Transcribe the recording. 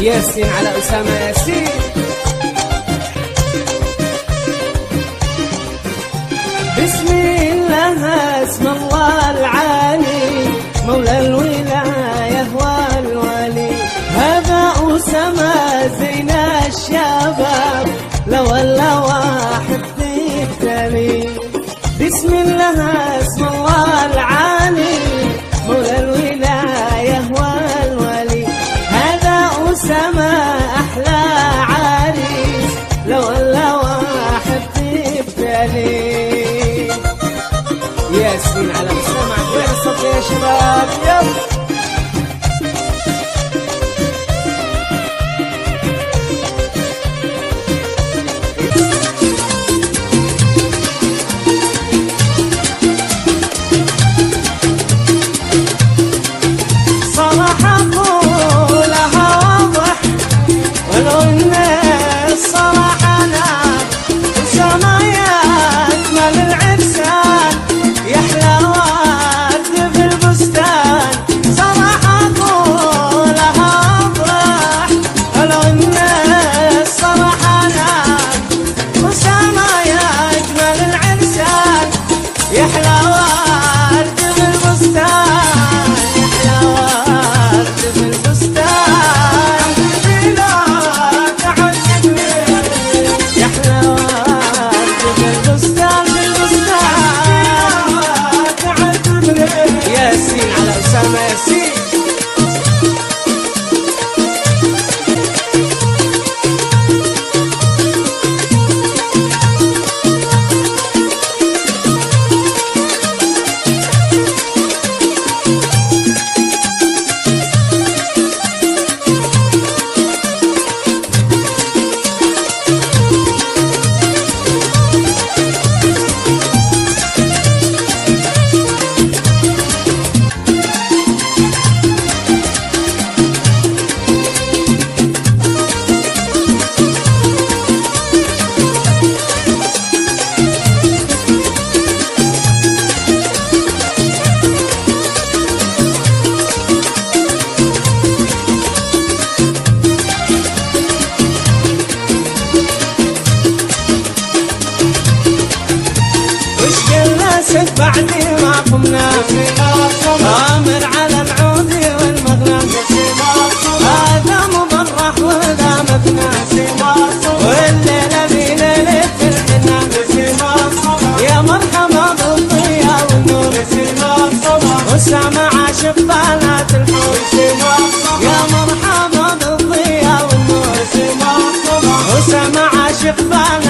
ياسين على أسامة ياسين. بسم الله اسم الله العالي مولى الولاية والولي، هذا أسامة زين الشباب لو واحد في التالي. بسم الله اسم الله العالي مولى الولاية والولي، هذا أسامة أحلى عريس لو واحد في التالي. ياسين على أسامة، وين الصوت يا شباب؟ يلا بعد ما قمنا آمر على العود والمغنى، هذا مبرح وذا مبنى، والليلة في ليلة الحنة، يا مرحبا بالضياء والنور، أسامة عاشق بنات الحور، يا مرحبا بالضياء والنور، أسامة عاشق بنات